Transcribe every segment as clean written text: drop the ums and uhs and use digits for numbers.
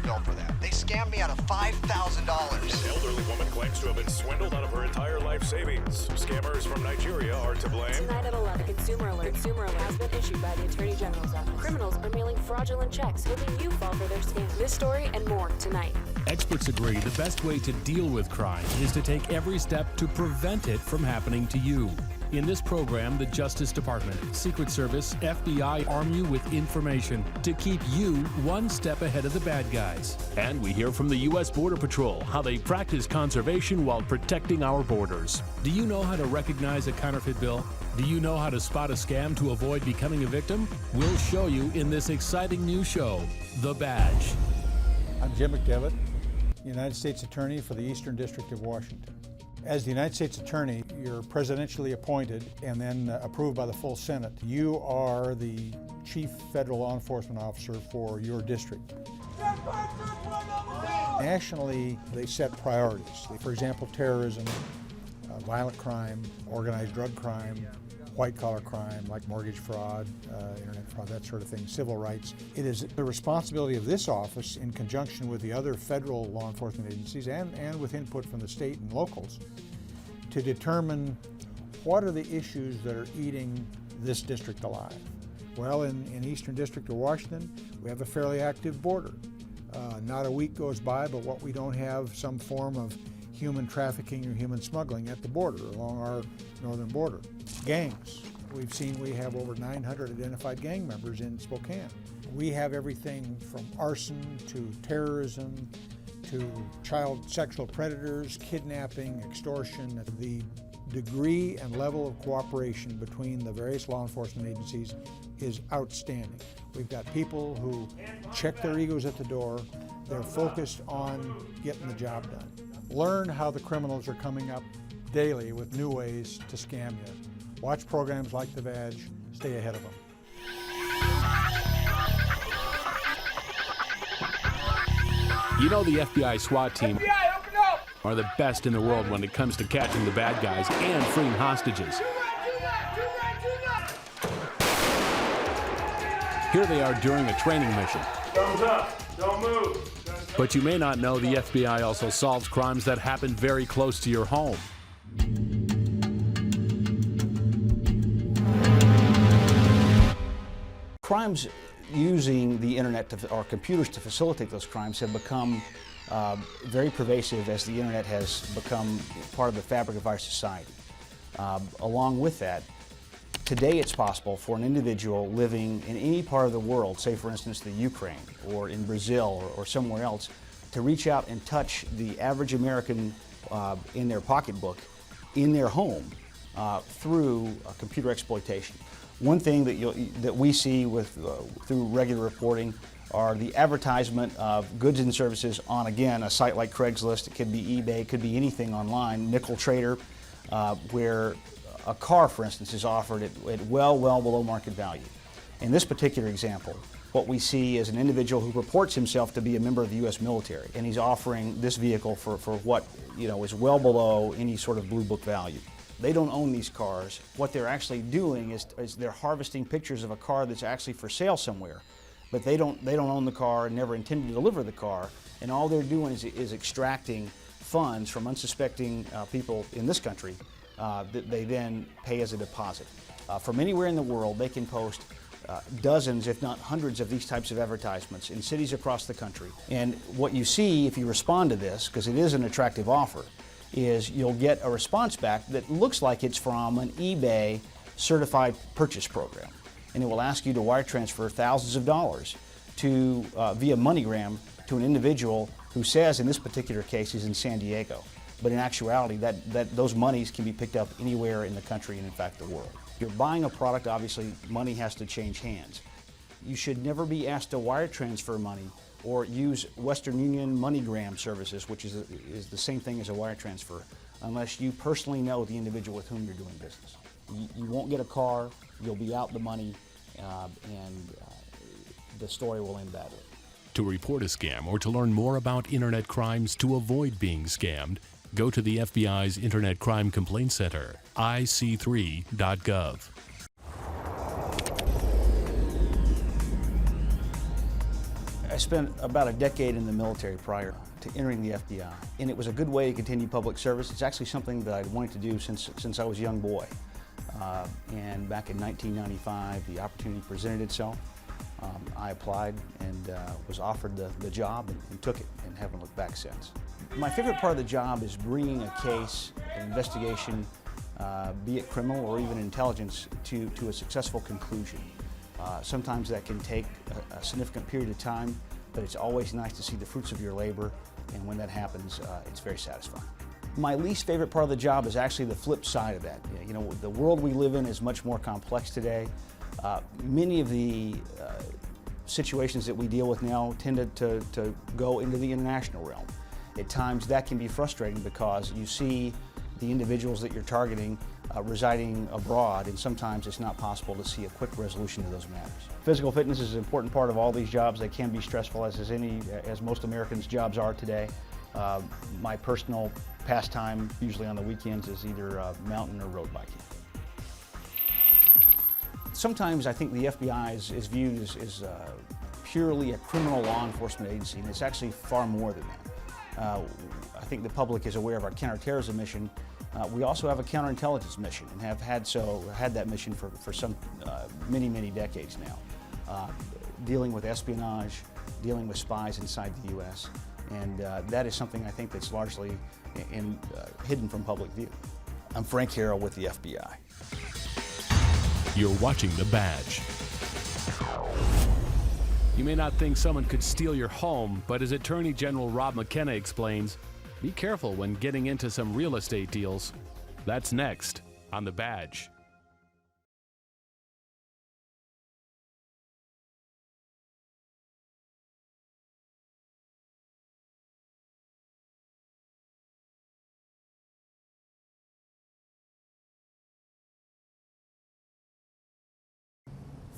bill for that. They scammed me out of $5,000. An elderly woman claims to have been swindled out of her entire life savings. Scammers from Nigeria are to blame. Tonight at 11, Consumer Alert has been issued by the Attorney General's Office. Criminals are mailing fraudulent checks, hoping you fall for their scam. This story and more tonight. Experts agree the best way to deal with crime is to take every step to prevent it from happening to you. In this program, the Justice Department, Secret Service, FBI arm you with information to keep you one step ahead of the bad guys. And we hear from the U.S. Border Patrol how they practice conservation while protecting our borders. Do you know how to recognize a counterfeit bill? Do you know how to spot a scam to avoid becoming a victim? We'll show you in this exciting new show, The Badge. I'm Jim McDevitt, United States Attorney for the Eastern District of Washington. As the United States Attorney, you're presidentially appointed and then approved by the full Senate. You are the Chief Federal Law Enforcement Officer for your district. Nationally, they set priorities. For example, terrorism, violent crime, organized drug crime, white-collar crime like mortgage fraud, internet fraud, that sort of thing, civil rights. It is the responsibility of this office, in conjunction with the other federal law enforcement agencies and with input from the state and locals, to determine what are the issues that are eating this district alive. Well, in Eastern District of Washington, we have a fairly active border. Not a week goes by but what we don't have some form of human trafficking or human smuggling at the border, along our northern border. Gangs. We've seen we have over 900 identified gang members in Spokane. We have everything from arson to terrorism to child sexual predators, kidnapping, extortion. The degree and level of cooperation between the various law enforcement agencies is outstanding. We've got people who check their egos at the door. They're focused on getting the job done. Learn how the criminals are coming up daily with new ways to scam you. Watch programs like The Badge. Stay ahead of them. You know the FBI SWAT team are the best in the world when it comes to catching the bad guys and freeing hostages. Here they are during a training mission. Thumbs up. Don't move. But you may not know the FBI also solves crimes that happen very close to your home. Crimes using the internet or computers to facilitate those crimes have become very pervasive as the internet has become part of the fabric of our society. Along with that, today it's possible for an individual living in any part of the world, say for instance the Ukraine or in Brazil or somewhere else, to reach out and touch the average American in their pocketbook, in their home, through computer exploitation. One thing that we see through regular reporting are the advertisement of goods and services on, again, a site like Craigslist. It could be eBay, it could be anything online, nickel trader, where a car, for instance, is offered at well below market value. In this particular example, what we see is an individual who purports himself to be a member of the U.S. military, and he's offering this vehicle for what is well below any sort of blue book value. They don't own these cars. What they're actually doing is they're harvesting pictures of a car that's actually for sale somewhere, but they don't own the car and never intend to deliver the car, and all they're doing is extracting funds from unsuspecting people in this country that they then pay as a deposit. From anywhere in the world, they can post dozens, if not hundreds, of these types of advertisements in cities across the country. And what you see if you respond to this, because it is an attractive offer, is you'll get a response back that looks like it's from an eBay certified purchase program. And it will ask you to wire transfer thousands of dollars to via MoneyGram to an individual who says, in this particular case, he's in San Diego. But in actuality, those monies can be picked up anywhere in the country and, in fact, the world. If you're buying a product, obviously, money has to change hands. You should never be asked to wire transfer money or use Western Union MoneyGram services, which is the same thing as a wire transfer, unless you personally know the individual with whom you're doing business. You won't get a car, you'll be out the money, and the story will end badly. To report a scam or to learn more about internet crimes to avoid being scammed, go to the FBI's Internet Crime Complaint Center, ic3.gov. I spent about a decade in the military prior to entering the FBI, and it was a good way to continue public service. It's actually something that I'd wanted to do since I was a young boy. And back in 1995, the opportunity presented itself. I applied and was offered the job and took it, and haven't looked back since. My favorite part of the job is bringing a case, an investigation, be it criminal or even intelligence, to a successful conclusion. Sometimes that can take a significant period of time, but it's always nice to see the fruits of your labor, and when that happens, it's very satisfying. My least favorite part of the job is actually the flip side of that. You know, the world we live in is much more complex today. Many of the situations that we deal with now tend to go into the international realm. At times that can be frustrating because you see the individuals that you're targeting residing abroad, and sometimes it's not possible to see a quick resolution to those matters. Physical fitness is an important part of all these jobs. They can be stressful, as most Americans' jobs are today. My personal pastime, usually on the weekends, is either mountain or road biking. Sometimes I think the FBI is viewed as purely a criminal law enforcement agency, and it's actually far more than that. I think the public is aware of our counterterrorism mission. We also have a counterintelligence mission, and have had that mission for some many decades now, dealing with espionage, dealing with spies inside the U.S., and that is something I think that's largely hidden from public view. I'm Frank Harrell with the FBI. You're watching The Badge. You may not think someone could steal your home, but as Attorney General Rob McKenna explains, be careful when getting into some real estate deals. That's next on The Badge.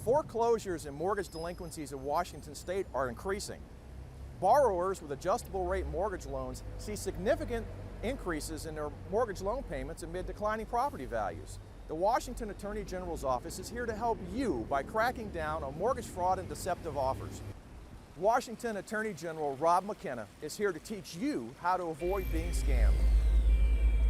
Foreclosures and mortgage delinquencies in Washington state are increasing. Borrowers with adjustable rate mortgage loans see significant increases in their mortgage loan payments amid declining property values. The Washington Attorney General's office is here to help you by cracking down on mortgage fraud and deceptive offers. Washington Attorney General Rob McKenna is here to teach you how to avoid being scammed.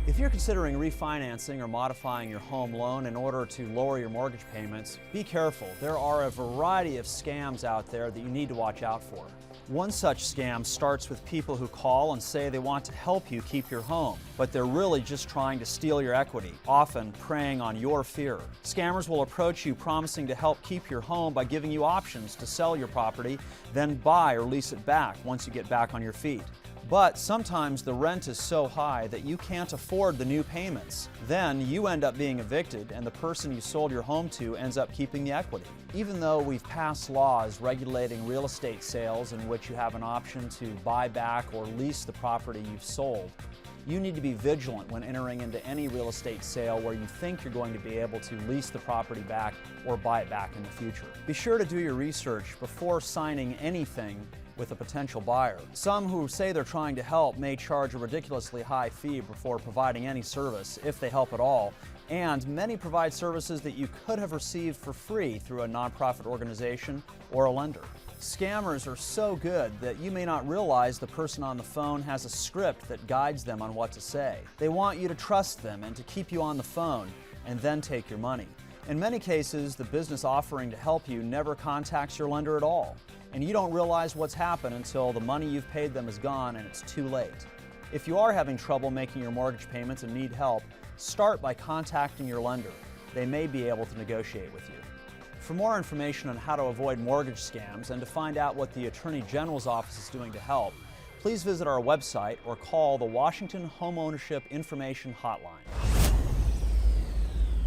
If you're considering refinancing or modifying your home loan in order to lower your mortgage payments, be careful. There are a variety of scams out there that you need to watch out for. One such scam starts with people who call and say they want to help you keep your home, but they're really just trying to steal your equity, often preying on your fear. Scammers will approach you promising to help keep your home by giving you options to sell your property, then buy or lease it back once you get back on your feet. But sometimes the rent is so high that you can't afford the new payments. Then you end up being evicted, and the person you sold your home to ends up keeping the equity. Even though we've passed laws regulating real estate sales in which you have an option to buy back or lease the property you've sold, you need to be vigilant when entering into any real estate sale where you think you're going to be able to lease the property back or buy it back in the future. Be sure to do your research before signing anything with a potential buyer. Some who say they're trying to help may charge a ridiculously high fee before providing any service, if they help at all, and many provide services that you could have received for free through a nonprofit organization or a lender. Scammers are so good that you may not realize the person on the phone has a script that guides them on what to say. They want you to trust them and to keep you on the phone and then take your money. In many cases, the business offering to help you never contacts your lender at all, and you don't realize what's happened until the money you've paid them is gone and it's too late. If you are having trouble making your mortgage payments and need help, start by contacting your lender. They may be able to negotiate with you. For more information on how to avoid mortgage scams and to find out what the Attorney General's office is doing to help, please visit our website or call the Washington Homeownership Information Hotline.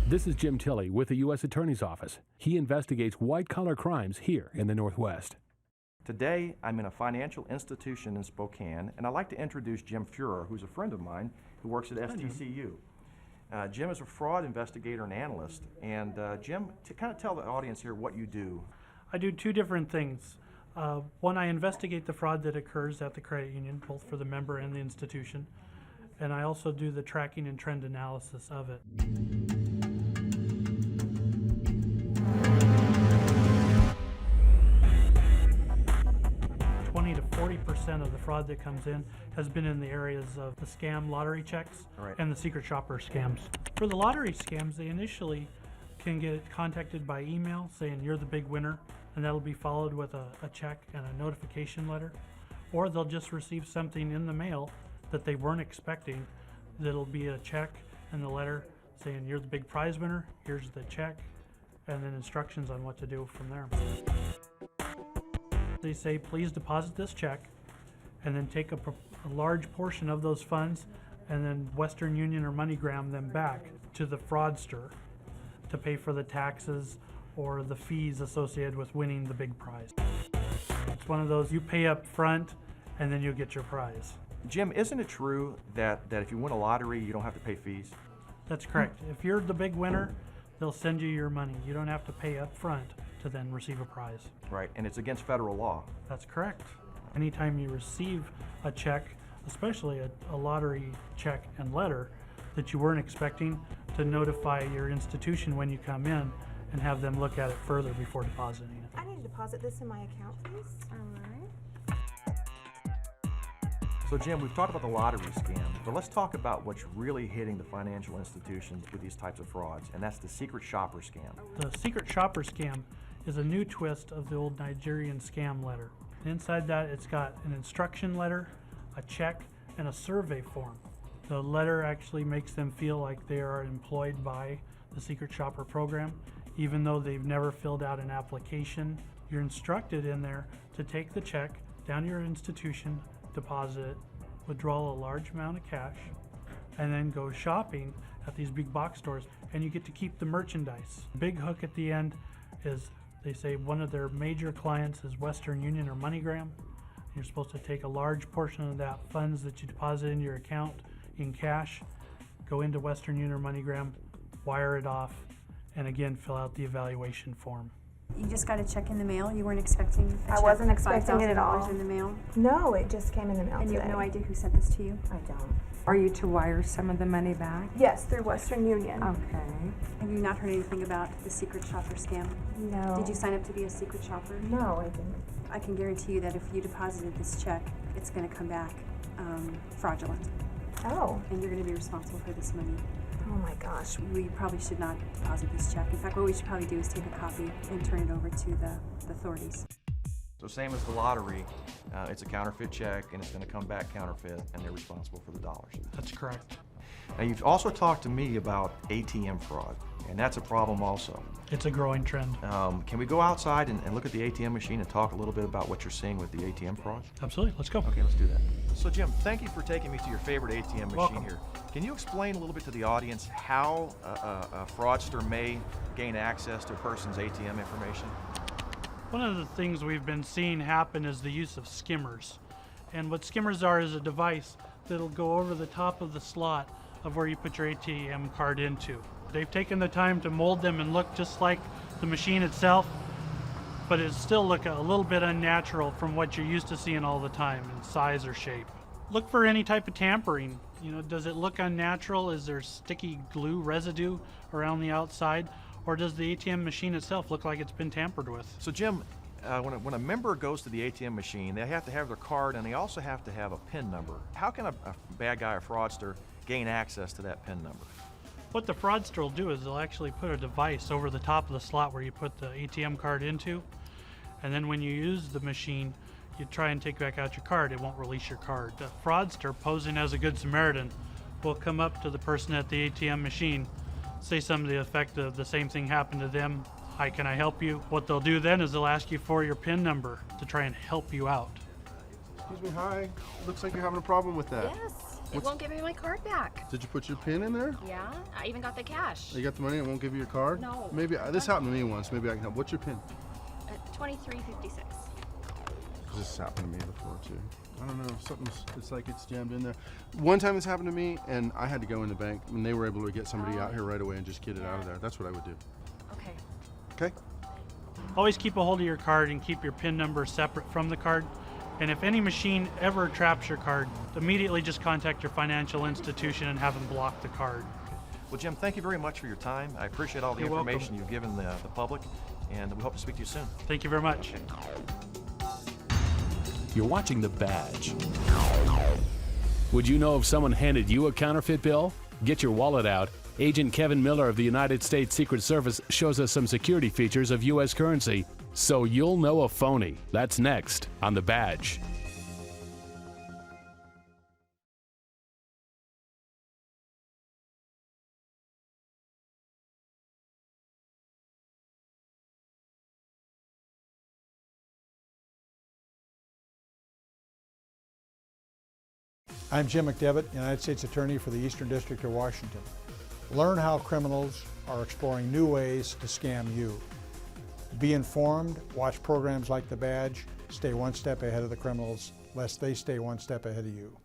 This is Jim Tilley with the U.S. Attorney's Office. He investigates white-collar crimes here in the Northwest. Today, I'm in a financial institution in Spokane, and I'd like to introduce Jim Fuhrer, who's a friend of mine who works at STCU. Jim is a fraud investigator and analyst, and Jim, to kind of tell the audience here what you do. I do two different things. One, I investigate the fraud that occurs at the credit union, both for the member and the institution, and I also do the tracking and trend analysis of it. 20 to 40% of the fraud that comes in has been in the areas of the scam lottery checks and the secret shopper scams. For the lottery scams, they initially can get contacted by email saying you're the big winner, and that'll be followed with a check and a notification letter. Or they'll just receive something in the mail that they weren't expecting. That'll be a check and the letter saying you're the big prize winner, here's the check, and then instructions on what to do from there. They say, please deposit this check, and then take a large portion of those funds, and then Western Union or MoneyGram them back to the fraudster to pay for the taxes or the fees associated with winning the big prize. It's one of those, you pay up front, and then you'll get your prize. Jim, isn't it true that if you win a lottery, you don't have to pay fees? That's correct. If you're the big winner, they'll send you your money. You don't have to pay up front to then receive a prize. Right, and it's against federal law. That's correct. Anytime you receive a check, especially a lottery check and letter that you weren't expecting, to notify your institution when you come in and have them look at it further before depositing it. I need to deposit this in my account, please. All right. So Jim, we've talked about the lottery scam, but let's talk about what's really hitting the financial institutions with these types of frauds, and that's the secret shopper scam. The secret shopper scam is a new twist of the old Nigerian scam letter. Inside that, it's got an instruction letter, a check, and a survey form. The letter actually makes them feel like they are employed by the secret shopper program, even though they've never filled out an application. You're instructed in there to take the check down to your institution, deposit it, withdraw a large amount of cash, and then go shopping at these big box stores, and you get to keep the merchandise. Big hook at the end is, they say one of their major clients is Western Union or MoneyGram. You're supposed to take a large portion of that funds that you deposit into your account in cash, go into Western Union or MoneyGram, wire it off, and again fill out the evaluation form. You just got a check in the mail? You weren't expecting a check? I wasn't expecting it at all. $5,000 in the mail? No, it just came in the mail And you today. have no idea who sent this to you? I don't. Are you to wire some of the money back? Yes, through Western Union. Okay. Have you not heard anything about the secret shopper scam? No. Did you sign up to be a secret shopper? No, I didn't. I can guarantee you that if you deposited this check, it's going to come back fraudulent. Oh. And you're going to be responsible for this money. Oh my gosh. We probably should not deposit this check. In fact, what we should probably do is take a copy and turn it over to the authorities. So same as the lottery, it's a counterfeit check, and it's going to come back counterfeit, and they're responsible for the dollars. That's correct. Now, you've also talked to me about ATM fraud, and that's a problem also. It's a growing trend. Can we go outside and look at the ATM machine and talk a little bit about what you're seeing with the ATM fraud? Absolutely, let's go. Okay, let's do that. So Jim, thank you for taking me to your favorite ATM machine Welcome. here. Can you explain a little bit to the audience how a fraudster may gain access to a person's ATM information? One of the things we've been seeing happen is the use of skimmers. And what skimmers are is a device that'll go over the top of the slot of where you put your ATM card into. They've taken the time to mold them and look just like the machine itself, but it still look a little bit unnatural from what you're used to seeing all the time in size or shape. Look for any type of tampering. You know, does it look unnatural? Is there sticky glue residue around the outside? Or does the ATM machine itself look like it's been tampered with? So Jim, when a member goes to the ATM machine, they have to have their card and they also have to have a PIN number. How can a bad guy or fraudster gain access to that PIN number? What the fraudster will do is they'll actually put a device over the top of the slot where you put the ATM card into, and then when you use the machine, you try and take back out your card, it won't release your card. The fraudster, posing as a good Samaritan, will come up to the person at the ATM machine, say something to the effect of the same thing happened to them. Hi, can I help you? What they'll do then is they'll ask you for your PIN number to try and help you out. Excuse me, hi. Looks like you're having a problem with that. Yes, it won't give me my card back. Did you put your PIN in there? Yeah, I even got the cash. You got the money and won't give you your card? No. Maybe, this happened to me once. Maybe I can help. What's your PIN? 2356. This has happened to me before too. I don't know, it's like it's jammed in there. One time this happened to me and I had to go in the bank and they were able to get somebody out here right away and just get it out of there. That's what I would do. Okay. Okay? Always keep a hold of your card and keep your PIN number separate from the card. And if any machine ever traps your card, immediately just contact your financial institution and have them block the card. Well, Jim, thank you very much for your time. I appreciate all the You're information welcome. you've given the public, and we hope to speak to you soon. Thank you very much. You're watching The Badge. Would you know if someone handed you a counterfeit bill? Get your wallet out. Agent Kevin Miller of the United States Secret Service shows us some security features of U.S. currency, so you'll know a phony. That's next on The Badge. I'm Jim McDevitt, United States Attorney for the Eastern District of Washington. Learn how criminals are exploring new ways to scam you. Be informed, watch programs like The Badge, stay one step ahead of the criminals, lest they stay one step ahead of you.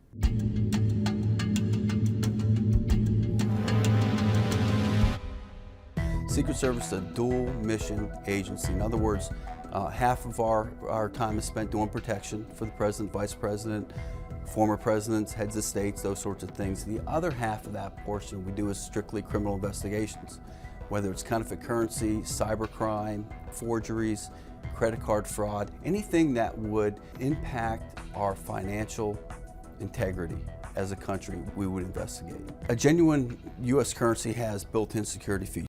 Secret Service is a dual mission agency. In other words, half of our time is spent doing protection for the President, Vice President, former presidents, heads of states, those sorts of things. The other half of that portion we do is strictly criminal investigations, whether it's counterfeit currency, cybercrime, forgeries, credit card fraud, anything that would impact our financial integrity as a country, we would investigate. A genuine U.S. currency has built-in security features.